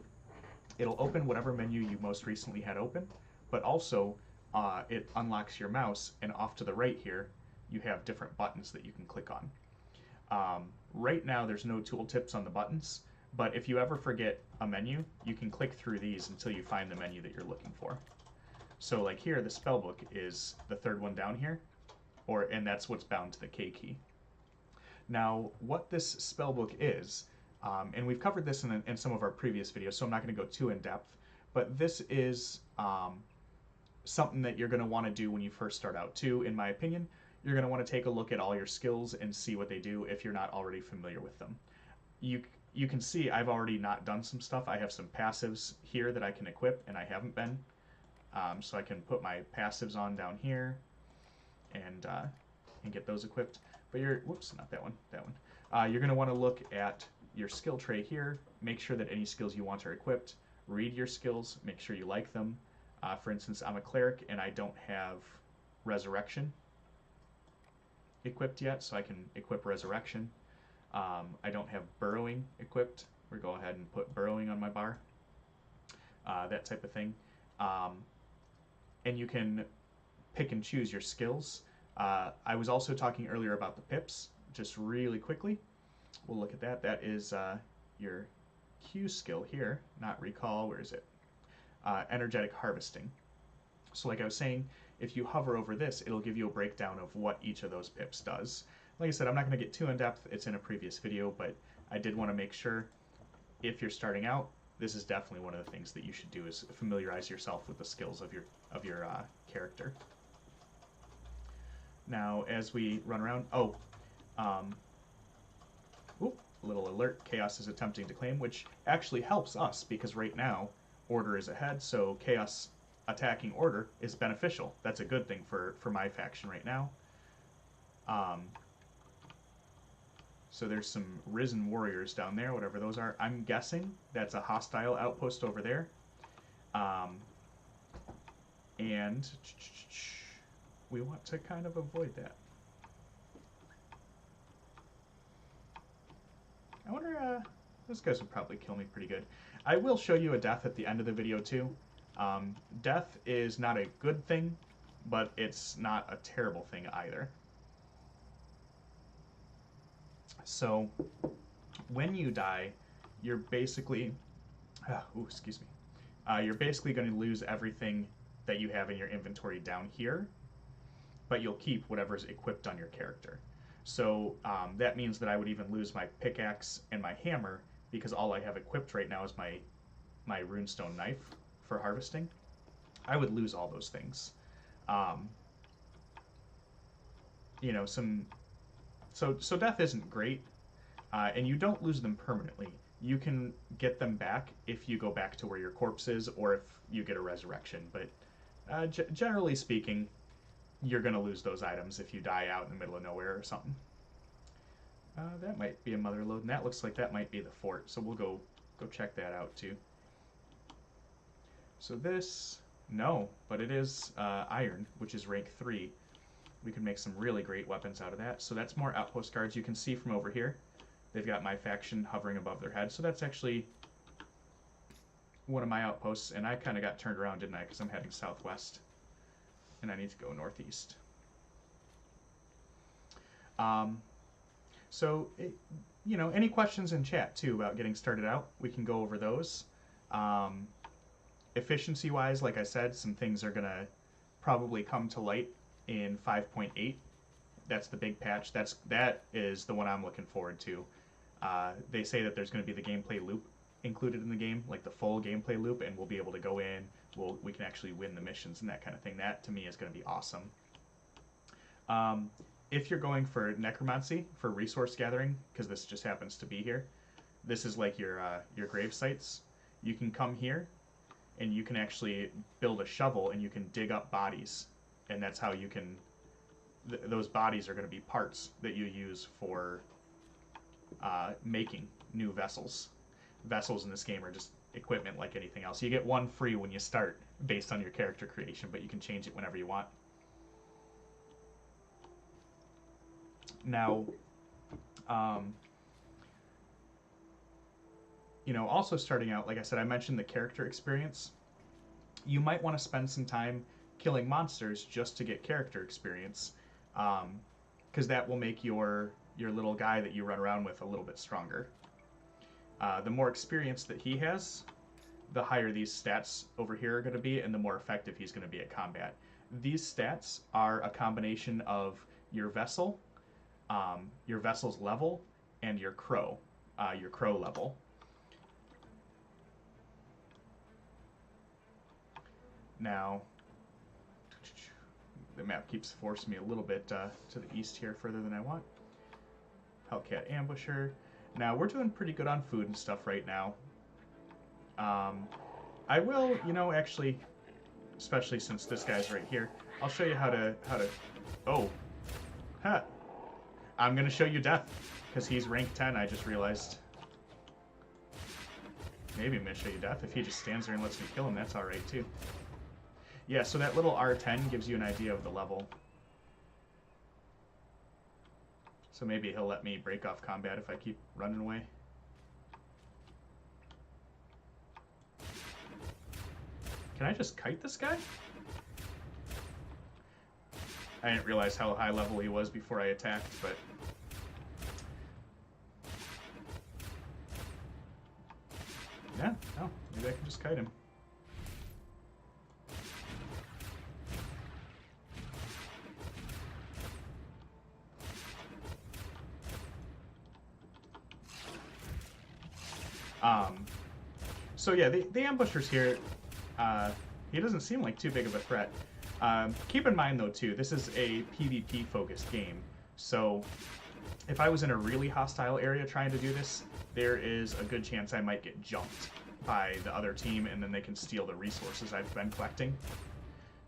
it'll open whatever menu you most recently had open, but also it unlocks your mouse, and off to the right here, you have different buttons that you can click on. Right now, there's no tooltips on the buttons, but if you ever forget a menu, you can click through these until you find the menu that you're looking for. So like here, the spellbook is the third one down here, and that's what's bound to the K key. Now, what this spellbook is, and we've covered this in some of our previous videos, so I'm not going to go too in depth, but this is something that you're going to want to do when you first start out too, in my opinion. You're going to want to take a look at all your skills and see what they do if you're not already familiar with them. You can see I've already not done some stuff. I have some passives here that I can equip, and I haven't been. So I can put my passives on down here and get those equipped. But whoops, not that one, that one. You're going to want to look at your skill tray here, make sure that any skills you want are equipped, read your skills, make sure you like them. For instance, I'm a cleric and I don't have resurrection equipped yet, so I can equip resurrection. I don't have burrowing equipped. We'll go ahead and put burrowing on my bar. That type of thing. And you can pick and choose your skills. I was also talking earlier about the pips. just really quickly, we'll look at that. That is your Q skill here, not recall. Where is it? Energetic harvesting. So like I was saying, if you hover over this, it'll give you a breakdown of what each of those pips does. Like I said, I'm not going to get too in depth. It's in a previous video, but I did want to make sure if you're starting out, this is definitely one of the things that you should do, is familiarize yourself with the skills of your character. Now, as we run around, little alert, Chaos is attempting to claim, which actually helps us because right now Order is ahead, so Chaos attacking Order is beneficial. That's a good thing for my faction right now. So there's some Risen Warriors down there, whatever those are. I'm guessing that's a hostile outpost over there. And we want to kind of avoid that. I wonder, those guys would probably kill me pretty good. I will show you a death at the end of the video too. Death is not a good thing, but it's not a terrible thing either. So, when you die, you're basically, you're basically going to lose everything that you have in your inventory down here, but you'll keep whatever's equipped on your character. So that means that I would even lose my pickaxe and my hammer because all I have equipped right now is my runestone knife for harvesting. I would lose all those things. You know, so death isn't great, and you don't lose them permanently. You can get them back if you go back to where your corpse is, or if you get a resurrection. But generally speaking, you're going to lose those items if you die out in the middle of nowhere or something. That might be a mother lode, and that looks like that might be the fort, so we'll go check that out too. So this, no, but it is iron, which is rank 3. We can make some really great weapons out of that. So that's more outpost guards. You can see from over here, they've got my faction hovering above their head. So that's actually one of my outposts, and I kind of got turned around, didn't I? Because I'm heading southwest, and I need to go northeast. So, you know, any questions in chat, too, about getting started out, we can go over those. Efficiency-wise, like I said, some things are going to probably come to light in 5.8. That's the big patch. That is the one I'm looking forward to. They say that there's going to be the gameplay loop included in the game, like the full gameplay loop, and we'll be able to go in, we can actually win the missions and that kind of thing. That, to me, is going to be awesome. If you're going for necromancy, for resource gathering, because this just happens to be here, this is like your grave sites. You can come here, and you can actually build a shovel, and you can dig up bodies, and that's how you can... those bodies are going to be parts that you use for making new vessels. Vessels in this game are just equipment like anything else. You get one free when you start based on your character creation, but you can change it whenever you want. Now, you know, also starting out, like I said, I mentioned the character experience. You might want to spend some time killing monsters just to get character experience, because that will make your little guy that you run around with a little bit stronger. The more experience that he has, the higher these stats over here are going to be, and the more effective he's going to be at combat. These stats are a combination of your vessel, your vessel's level, and your crow level. Now, the map keeps forcing me a little bit to the east here, further than I want. Hellcat Ambusher. Now, we're doing pretty good on food and stuff right now. I will, you know, actually, especially since this guy's right here, I'll show you how to, oh, huh. I'm going to show you death, because he's rank 10, I just realized. Maybe I'm going to show you death. If he just stands there and lets me kill him, that's alright, too. Yeah, so that little R10 gives you an idea of the level. So maybe he'll let me break off combat if I keep running away. Can I just kite this guy? I didn't realize how high level he was before I attacked, but kite him. So yeah, the ambushers here, he doesn't seem like too big of a threat. Keep in mind though too, this is a PvP focused game, so if I was in a really hostile area trying to do this, there is a good chance I might get jumped by the other team and then they can steal the resources I've been collecting.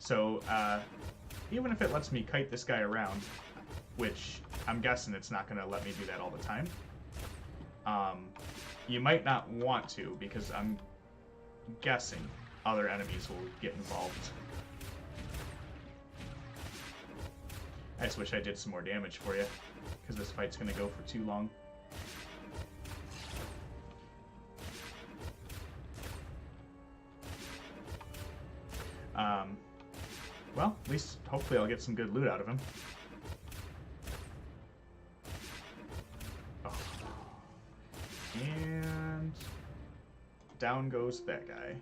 So even if it lets me kite this guy around, which I'm guessing it's not going to let me do that all the time, you might not want to, because I'm guessing other enemies will get involved. I just wish I did some more damage for you, because this fight's going to go for too long. Well, at least hopefully I'll get some good loot out of him. Oh. And down goes that guy.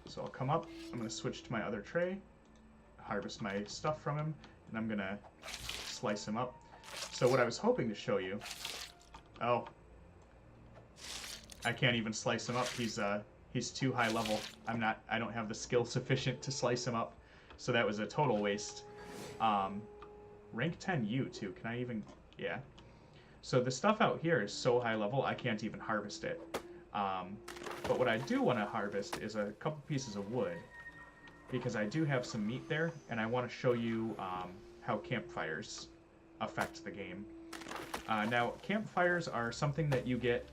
So I'll come up, I'm going to switch to my other tray, harvest my stuff from him, and I'm going to slice him up. So what I was hoping to show you... Oh. I can't even slice him up. He's too high level. I don't have the skill sufficient to slice him up. So that was a total waste. Rank 10 U too. Can I even... Yeah. So the stuff out here is so high level, I can't even harvest it. But what I do want to harvest is a couple pieces of wood, because I do have some meat there, and I want to show you how campfires affect the game. Now, campfires are something that you get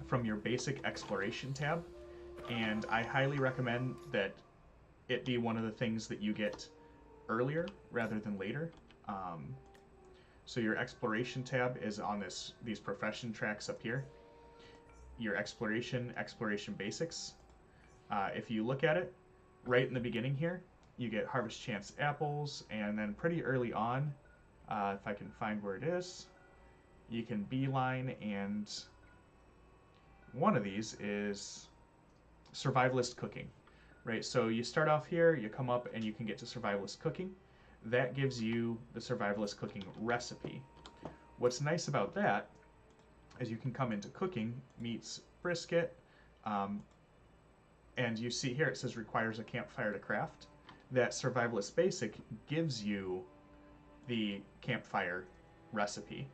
from your basic exploration tab, and I highly recommend that it be one of the things that you get earlier rather than later. So your exploration tab is on these profession tracks up here. Your exploration basics. If you look at it, right in the beginning here, you get harvest chance apples, and then pretty early on, if I can find where it is, you can beeline, and one of these is survivalist cooking, right? So you start off here, you come up, and you can get to survivalist cooking. That gives you the survivalist cooking recipe. What's nice about that is you can come into cooking, meats, brisket, and you see here it says requires a campfire to craft. That survivalist basic gives you the campfire recipe.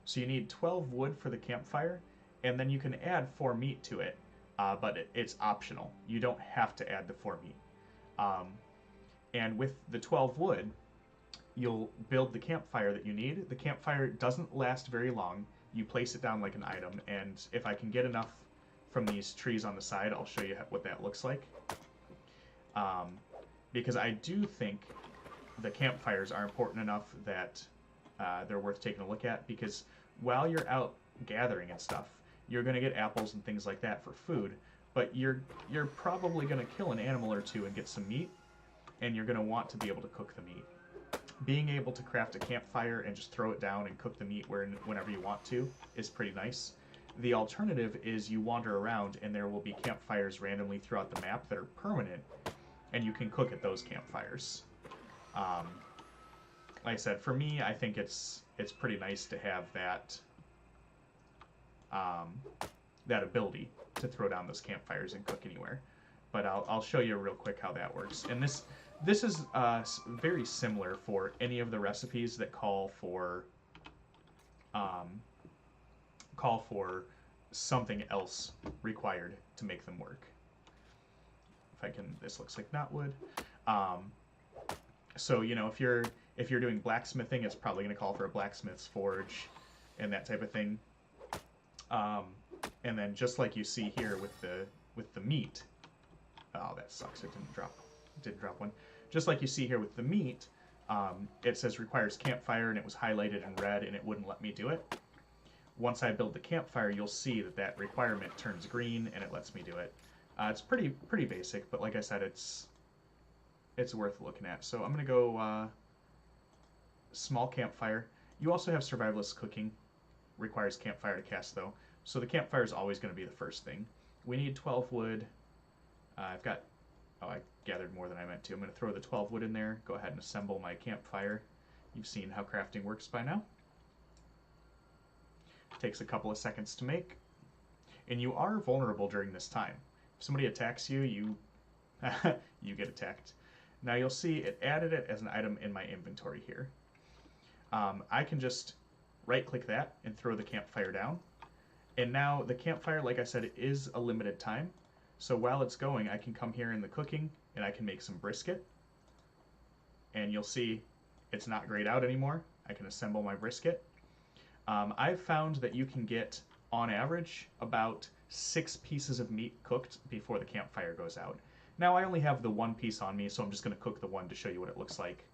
So you need 12 wood for the campfire, and then you can add 4 meat to it, but it's optional. You don't have to add the 4 meat. And with the 12 wood, you'll build the campfire that you need. The campfire doesn't last very long. You place it down like an item, and if I can get enough from these trees on the side, I'll show you what that looks like. Because I do think the campfires are important enough that they're worth taking a look at, because while you're out gathering and stuff, you're going to get apples and things like that for food, but you're probably going to kill an animal or two and get some meat, and you're going to want to be able to cook the meat. Being able to craft a campfire and just throw it down and cook the meat whenever you want to is pretty nice. The alternative is you wander around and there will be campfires randomly throughout the map that are permanent, and you can cook at those campfires. Like I said, for me, I think it's pretty nice to have that that ability to throw down those campfires and cook anywhere. But I'll show you real quick how that works. And this is very similar for any of the recipes that call for something else required to make them work. If I can, this looks like knotwood. So you know, if you're doing blacksmithing, it's probably going to call for a blacksmith's forge and that type of thing. And then just like you see here with the meat. Oh, that sucks. It didn't drop one. Just like you see here with the meat, it says requires campfire, and it was highlighted in red, and it wouldn't let me do it. Once I build the campfire, you'll see that requirement turns green, and it lets me do it. It's pretty basic, but like I said, it's worth looking at. So I'm gonna go small campfire. You also have survivalist cooking, requires campfire to cast though. So the campfire is always going to be the first thing. We need 12 wood. I've got, oh, I gathered more than I meant to. I'm going to throw the 12 wood in there, go ahead and assemble my campfire. You've seen how crafting works by now. Takes a couple of seconds to make, and you are vulnerable during this time. If somebody attacks you, you you get attacked. Now you'll see it added it as an item in my inventory here. I can just right-click that and throw the campfire down. And now the campfire, like I said, is a limited time. So while it's going, I can come here in the cooking and I can make some brisket. And you'll see it's not grayed out anymore. I can assemble my brisket. I've found that you can get, on average, about 6 pieces of meat cooked before the campfire goes out. Now I only have the 1 piece on me, so I'm just going to cook the one to show you what it looks like.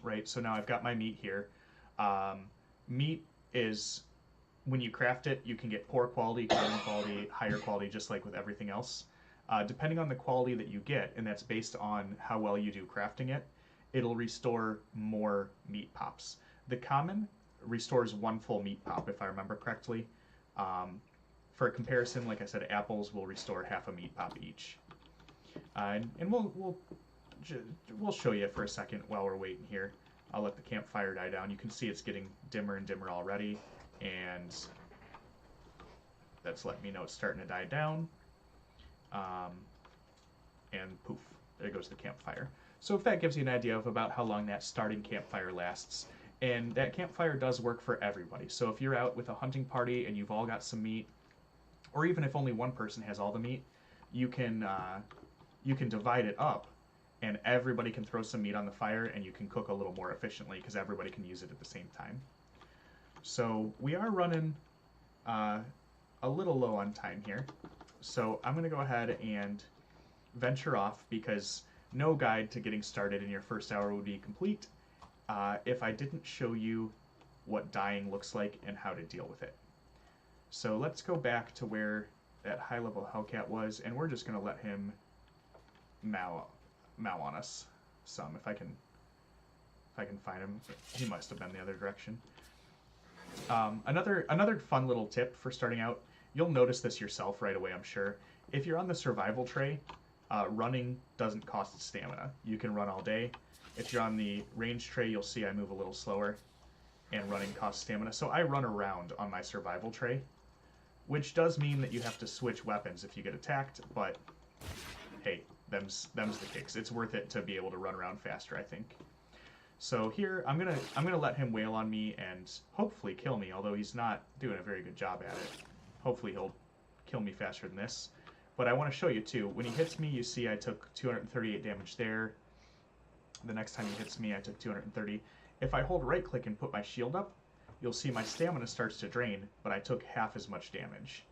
Right, so now I've got my meat here. Meat is, when you craft it, you can get poor quality, common quality, higher quality, just like with everything else. Depending on the quality that you get, and that's based on how well you do crafting it, it'll restore more meat pops. The common restores 1 full meat pop, if I remember correctly. For a comparison, like I said, apples will restore half a meat pop each. And we'll show you for a second while we're waiting here. I'll let the campfire die down. You can see it's getting dimmer and dimmer already, and that's letting me know it's starting to die down. And poof, there goes the campfire. So if that gives you an idea of about how long that starting campfire lasts, and that campfire does work for everybody. So if you're out with a hunting party and you've all got some meat, or even if only one person has all the meat, you can divide it up, and everybody can throw some meat on the fire, and you can cook a little more efficiently because everybody can use it at the same time. So we are running a little low on time here. So I'm going to go ahead and venture off because no guide to getting started in your first hour would be complete if I didn't show you what dying looks like and how to deal with it. So let's go back to where that high-level Hellcat was, and we're just going to let him mow on us some. If I can find him, he must have been the other direction. Another fun little tip for starting out, you'll notice this yourself right away, I'm sure. If you're on the survival tray, running doesn't cost stamina. You can run all day. If you're on the range tray, you'll see I move a little slower, and running costs stamina. So I run around on my survival tray, which does mean that you have to switch weapons if you get attacked, but hey, them's the kicks. It's worth it to be able to run around faster, I think. So here, I'm gonna let him wail on me and hopefully kill me, although he's not doing a very good job at it. Hopefully he'll kill me faster than this. But I want to show you too. When he hits me, you see I took 238 damage there. The next time he hits me, I took 230. If I hold right click and put my shield up, you'll see my stamina starts to drain, but I took half as much damage.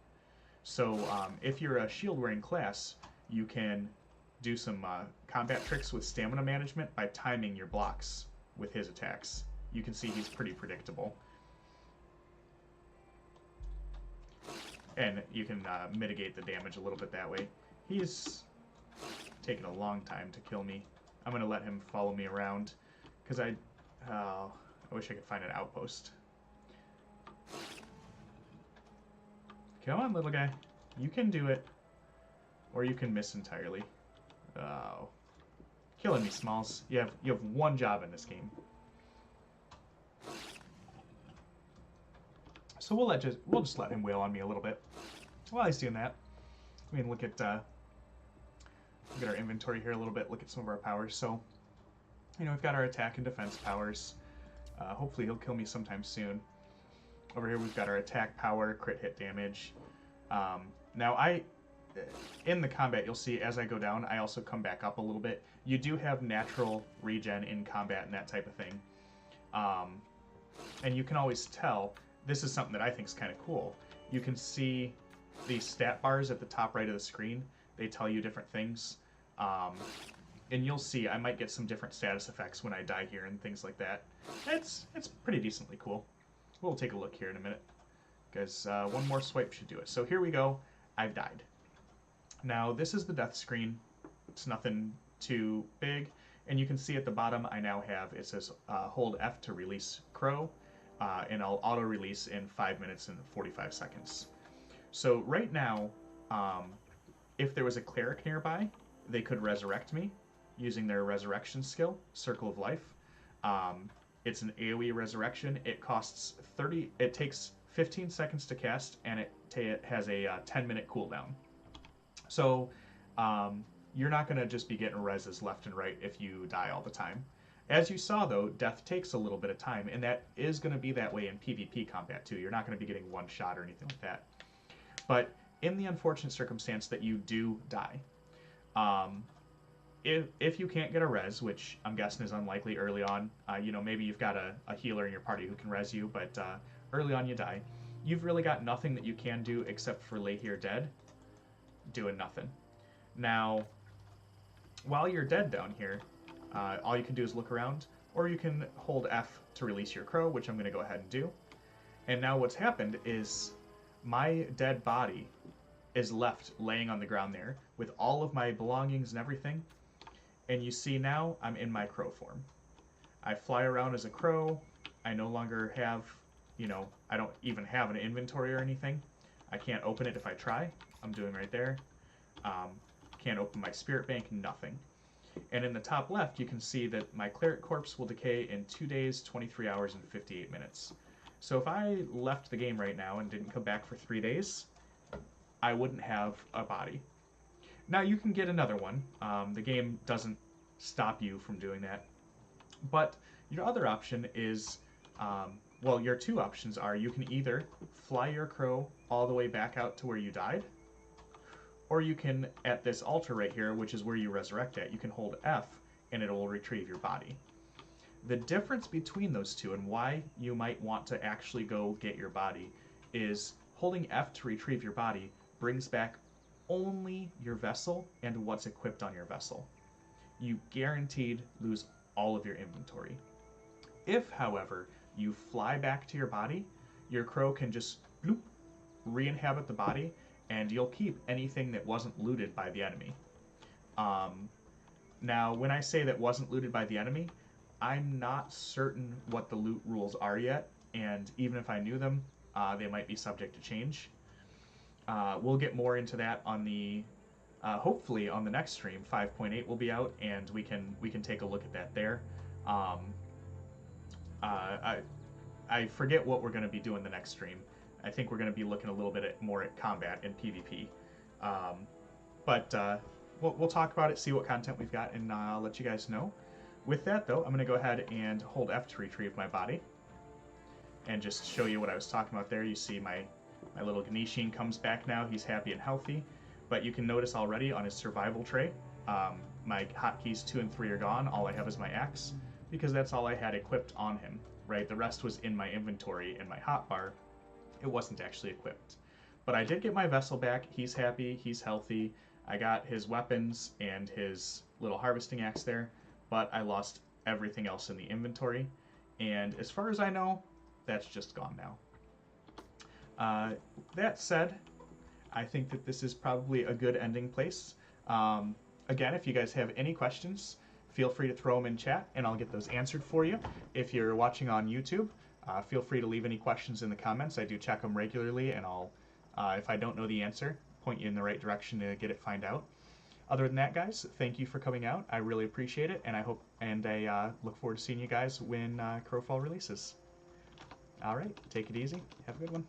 So if you're a shield wearing class, you can do some combat tricks with stamina management by timing your blocks with his attacks. You can see he's pretty predictable. And you can mitigate the damage a little bit that way. He's taking a long time to kill me. I'm going to let him follow me around, because I wish I could find an outpost. Come on, little guy. You can do it. Or you can miss entirely. Oh. Killing me, Smalls. You have one job in this game. So we'll just let him wail on me a little bit. While he's doing that, I mean, look at our inventory here a little bit. Look at some of our powers. So, we've got our attack and defense powers. Hopefully he'll kill me sometime soon. Over here we've got our attack power, crit hit damage. Now in the combat, you'll see as I go down, I also come back up a little bit. You do have natural regen in combat and that type of thing. And you can always tell, this is something that I think is kind of cool. You can see these stat bars at the top right of the screen. They tell you different things. And you'll see I might get some different status effects when I die here and things like that. It's pretty decently cool. We'll take a look here in a minute, because one more swipe should do it. So here we go. I've died. Now this is the death screen. It's nothing too big. And you can see at the bottom I now have, it says hold F to release Crow. And I'll auto-release in 5 minutes and 45 seconds. So right now, If there was a cleric nearby, they could resurrect me using their resurrection skill, Circle of Life. Um, it's an AoE resurrection. It costs 30. It takes 15 seconds to cast, and it has a 10-minute cooldown. So you're not going to just be getting reses left and right if you die all the time. As you saw, though, death takes a little bit of time, and that is going to be that way in PvP combat, too. You're not going to be getting one shot or anything like that. But in the unfortunate circumstance that you do die, um, if you can't get a res, which I'm guessing is unlikely early on, maybe you've got a healer in your party who can res you, but early on you die, you've really got nothing that you can do except for lay here dead, doing nothing. Now, while you're dead down here, all you can do is look around, or you can hold F to release your crow, which I'm going to go ahead and do. And now what's happened is my dead body is left laying on the ground there with all of my belongings and everything. And you see now I'm in my crow form. I fly around as a crow. I no longer have, I don't even have an inventory or anything. I can't open it if I try. I'm doing right there. Can't open my spirit bank, nothing. And in the top left, you can see that my cleric corpse will decay in 2 days, 23 hours, and 58 minutes. So if I left the game right now and didn't come back for 3 days, I wouldn't have a body. Now you can get another one. The game doesn't stop you from doing that. But your other option is, your two options are you can either fly your crow all the way back out to where you died, or you can, at this altar right here, which is where you resurrect at, you can hold F and it will retrieve your body. The difference between those two and why you might want to actually go get your body is holding F to retrieve your body brings back only your vessel and what's equipped on your vessel. You guaranteed lose all of your inventory. If, however, you fly back to your body, your crow can just bloop, re-inhabit the body, and you'll keep anything that wasn't looted by the enemy. Now, when I say that wasn't looted by the enemy, I'm not certain what the loot rules are yet, and even if I knew them, they might be subject to change. We'll get more into that on the, hopefully on the next stream. 5.8 will be out, and we can take a look at that there. I forget what we're going to be doing the next stream. I think we're going to be looking a little bit more at combat and PvP. But we'll talk about it, see what content we've got, and I'll let you guys know. With that, though, I'm going to go ahead and hold F to retrieve my body and just show you what I was talking about there. You see my little Ganeshian comes back now. He's happy and healthy. But you can notice already on his survival tray, my hotkeys 2 and 3 are gone. All I have is my axe, because that's all I had equipped on him, right? The rest was in my inventory and my hotbar. It wasn't actually equipped. But I did get my vessel back. He's happy. He's healthy. I got his weapons and his little harvesting axe there, but I lost everything else in the inventory. And as far as I know, that's just gone now. That said, I think that this is probably a good ending place. Again, if you guys have any questions, feel free to throw them in chat and I'll get those answered for you. If you're watching on YouTube, feel free to leave any questions in the comments. I do check them regularly, and I'll, if I don't know the answer, point you in the right direction to find out. Other than that, guys, thank you for coming out. I really appreciate it, and I look forward to seeing you guys when Crowfall releases. All right, take it easy. Have a good one.